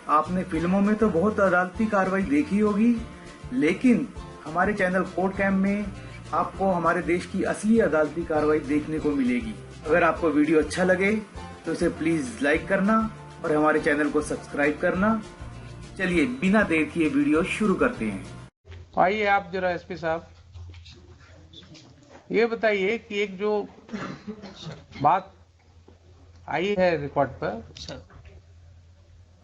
आपने फिल्मों में तो बहुत अदालती कार्रवाई देखी होगी, लेकिन हमारे चैनल कोर्ट कैम्प में आपको हमारे देश की असली अदालती कार्रवाई देखने को मिलेगी। अगर आपको वीडियो अच्छा लगे तो इसे प्लीज लाइक करना और हमारे चैनल को सब्सक्राइब करना। चलिए बिना देर किए वीडियो शुरू करते हैं। आइए आप जरा एसपी साहब ये बताइए कि एक जो बात आई है रिकॉर्ड पर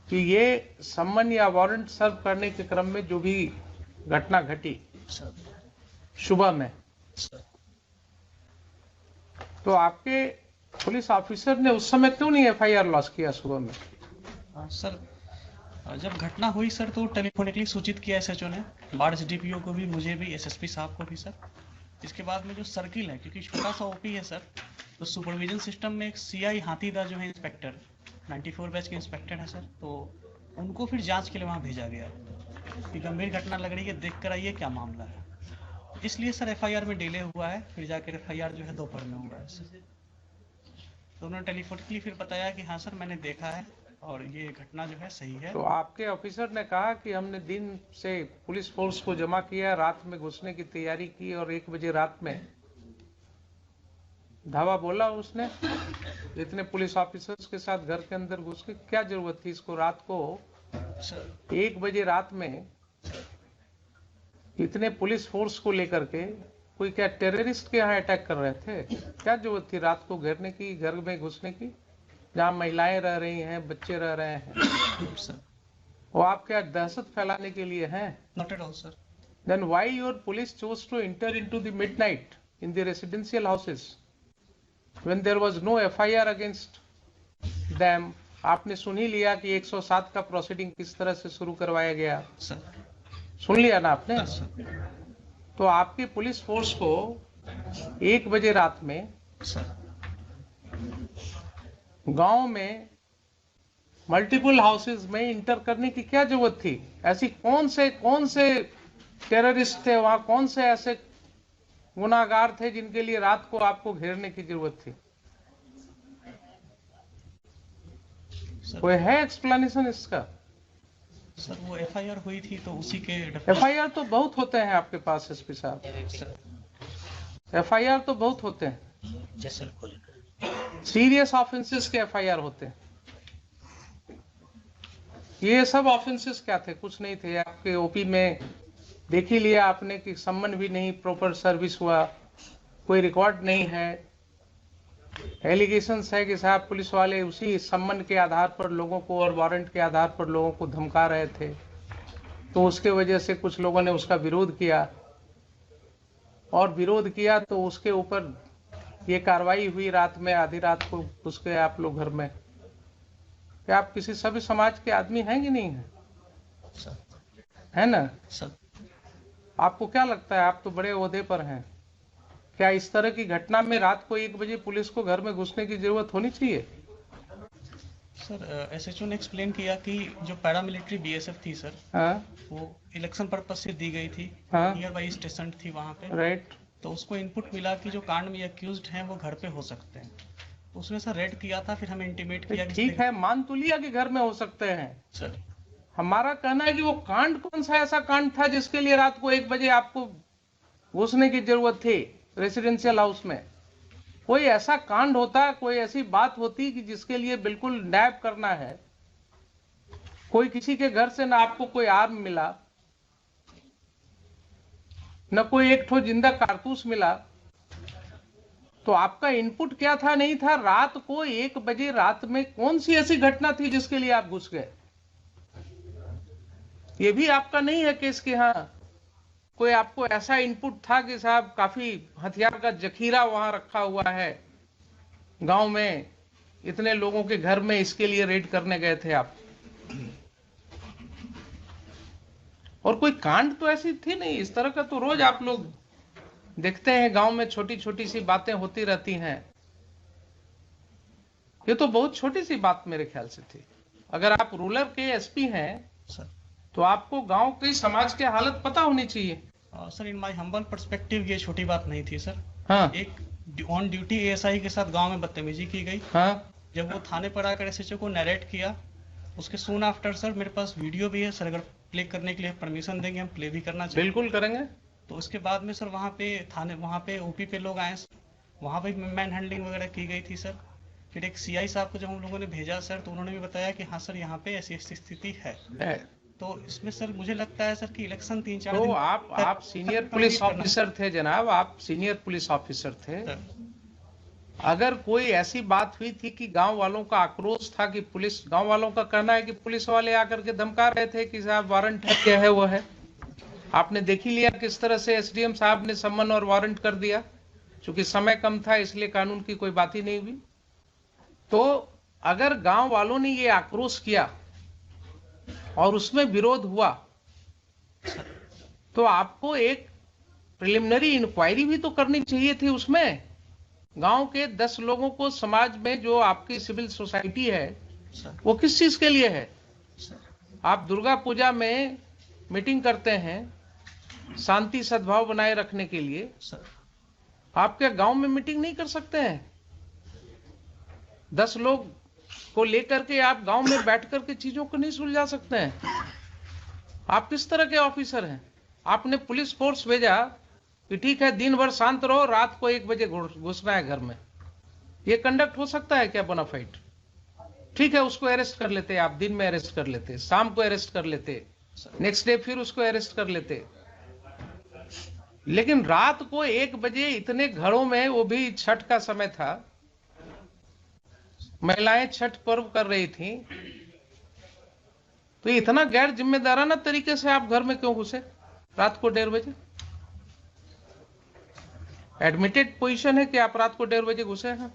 कि ये सम्मन या वारंट सर्व करने के क्रम में जो भी घटना घटी सुबह में, तो आपके पुलिस ऑफिसर ने उस समय क्यों नहीं एफआईआर लॉन्च किया सुबह में? सर, जब घटना हुई सर तो टेलीफोनिकली सूचित किया एसएचओ ने, बाढ़ एसडीपीओ को भी, मुझे भी, एसएसपी साहब को भी सर। इसके बाद में जो सर्किल है, क्योंकि छोटा सा ओपी है सर, तो सुपरविजन सिस्टम में एक सीआई हाथीदा जो है इंस्पेक्टर 94 बैच के इंस्पेक्टर है सर, तो उनको फिर जांच के लिए वहाँ भेजा गया कि गंभीर घटना लग रही है, देख कर आइए क्या मामला है। इसलिए सर एफआईआर में डिले हुआ है, फिर जाकर एफआईआर जो है दोपहर में हुआ है सर। तो उन्होंने टेलीफोनिकली फिर बताया कि हाँ सर मैंने देखा है और ये घटना जो है सही है। तो आपके ऑफिसर ने कहा कि हमने दिन से पुलिस फोर्स को जमा किया, रात में घुसने की तैयारी की और 1 बजे रात में धावा बोला उसने। इतने पुलिस ऑफिसर्स के साथ घर के अंदर घुस के क्या जरूरत थी इसको? रात को 1 बजे रात में इतने पुलिस फोर्स को लेकर के कोई क्या टेररिस्ट के यहाँ अटैक कर रहे थे? क्या जरूरत थी रात को घेरने की, घर में घुसने की, जहाँ महिलाएं रह रही हैं, बच्चे रह रहे हैं? वो आप क्या दहशत फैलाने के लिए हैं? Not at all, sir. Then why your police chose to enter into the midnight in the residential houses when there was no FIR against them? आपने सुन ही लिया कि 107 का प्रोसीडिंग किस तरह से शुरू करवाया गया। Sir. सुन लिया ना आपने? Yes, sir. तो आपकी पुलिस फोर्स को 1 बजे रात में Sir. गांव में मल्टीपल हाउसेज में इंटर करने की क्या जरूरत थी? ऐसी कौन से टेररिस्ट थे वहां, कौन से ऐसे गुनाहगार थे जिनके लिए रात को आपको घेरने की जरूरत थी? कोई है एक्सप्लेनेशन इसका? सर वो एफआईआर हुई थी तो उसी के एफआईआर तो बहुत होते हैं आपके पास एसपी साहब, एफआईआर तो बहुत होते हैं, सीरियस ऑफेंसेस के एफआईआर होते हैं। ये सब ऑफेंसेस क्या थे? कुछ नहीं थे। आपके ओपी में देख ही लिया आपने कि सम्मन भी नहीं प्रॉपर सर्विस हुआ, कोई रिकॉर्ड नहीं है। एलिगेशंस है कि साहब पुलिस वाले उसी सम्मन के आधार पर लोगों को और वारंट के आधार पर लोगों को धमका रहे थे, तो उसके वजह से कुछ लोगों ने उसका विरोध किया, और विरोध किया तो उसके ऊपर ये कार्रवाई हुई रात में, आधी रात को घुस गए आप लोग घर में। क्या आप किसी सभ्य समाज के आदमी हैं कि नहीं है? है ना सर? आपको क्या लगता है, आप तो बड़े ओहदे पर हैं, क्या इस तरह की घटना में रात को 1 बजे पुलिस को घर में घुसने की जरूरत होनी चाहिए? सर एसएचओ ने एक्सप्लेन किया कि जो पैरामिलिट्री बीएसएफ थी सर, हाँ, वो इलेक्शन पर्पज से दी गई थी, हाँ, नियर बाई स्टेशन थी वहाँ पे, राइट। तो उसको इनपुट मिला कि जो कांड में अक्यूज्ड हैं वो घर पे हो सकते हैं, तो उसने सर रेड किया था। फिर हमें इंटीमेट किया कि ठीक है, मान तो लिया कि घर में हो सकते हैं सर। हमारा कहना है कि वो कांड कौन सा ऐसा कांड था जिसके लिए रात को 1 बजे आपको घुसने की जरूरत थी रेसिडेंशियल हाउस में? कोई ऐसा कांड होता, कोई ऐसी बात होती कि जिसके लिए बिल्कुल नैब करना है, कोई किसी के घर से ना आपको कोई आर्म मिला, न कोई एक ठो जिंदा कारतूस मिला, तो आपका इनपुट क्या था? नहीं था। रात को 1 बजे रात में कौन सी ऐसी घटना थी जिसके लिए आप घुस गए? ये भी आपका नहीं है केस कि हाँ कोई आपको ऐसा इनपुट था कि साहब काफी हथियार का जखीरा वहां रखा हुआ है गांव में, इतने लोगों के घर में, इसके लिए रेड करने गए थे आप। और कोई कांड तो ऐसी थी नहीं। इस तरह का तो रोज आप लोग देखते हैं गांव में, छोटी छोटी सी बातें होती रहती हैं। ये तो बहुत छोटी सी बात मेरे ख्याल से थी। अगर आप रूरल के एसपी हैं तो आपको गांव की समाज की हालत पता होनी चाहिए। Sir in my humble perspective ये छोटी बात नहीं थी सर। हाँ, एक ऑन ड्यूटी एएसआई के साथ गांव में बदतमीजी की गई। हाँ, जब वो थाने पर आकर एसएचओ को नरेट किया उसके सून आफ्टर सर मेरे पास वीडियो भी है सर, अगर प्ले करने के लिए परमिशन देंगे हम प्ले भी करना चाहिए। बिल्कुल करेंगे। तो उसके बाद में सर वहाँ पे थाने, वहाँ पे ओपी पे लोग आए सर, वहाँ पे मैन हैंडलिंग वगैरह की गई थी सर। फिर एक सीआई साहब को जब हम लोगों ने भेजा सर, तो उन्होंने भी बताया कि हाँ सर यहाँ पे ऐसी ऐसी स्थिति है। तो इसमें सर मुझे लगता है सर कि इलेक्शन 3-4 तो दिन आप सीनियर पुलिस ऑफिसर थे जनाब, आप सीनियर पुलिस ऑफिसर थे। अगर कोई ऐसी बात हुई थी कि गांव वालों का आक्रोश था कि पुलिस, गांव वालों का कहना है कि पुलिस वाले आकर के धमका रहे थे कि साहब वारंट है, क्या है वो है, आपने देख ही लिया किस तरह से एसडीएम साहब ने सम्मन और वारंट कर दिया। चूंकि समय कम था इसलिए कानून की कोई बात ही नहीं हुई। तो अगर गांव वालों ने ये आक्रोश किया और उसमें विरोध हुआ तो आपको एक प्रिलिमिनरी इंक्वायरी भी तो करनी चाहिए थी। उसमें गांव के 10 लोगों को, समाज में जो आपकी सिविल सोसाइटी है वो किस चीज के लिए है। आप दुर्गा पूजा में मीटिंग करते हैं शांति सद्भाव बनाए रखने के लिए, आप क्या गांव में मीटिंग नहीं कर सकते हैं? 10 लोग को लेकर के आप गांव में बैठ करके चीजों को नहीं सुलझा सकते हैं? आप किस तरह के ऑफिसर हैं? आपने पुलिस फोर्स भेजा कि ठीक है दिन भर शांत रहो, रात को 1 बजे घुसना है घर में। ये कंडक्ट हो सकता है क्या बोनाफाइड? ठीक है, उसको अरेस्ट कर लेते, आप दिन में अरेस्ट कर लेते, शाम को अरेस्ट कर लेते, नेक्स्ट डे फिर उसको अरेस्ट कर लेते। लेकिन रात को 1 बजे इतने घरों में, वो भी छठ का समय था, महिलाएं छठ पर्व कर रही थी, तो इतना गैर जिम्मेदाराना तरीके से आप घर में क्यों घुसे रात को 1:30 बजे? एडमिटेड पोजीशन है कि आप रात को 1:30 बजे घुसे हैं।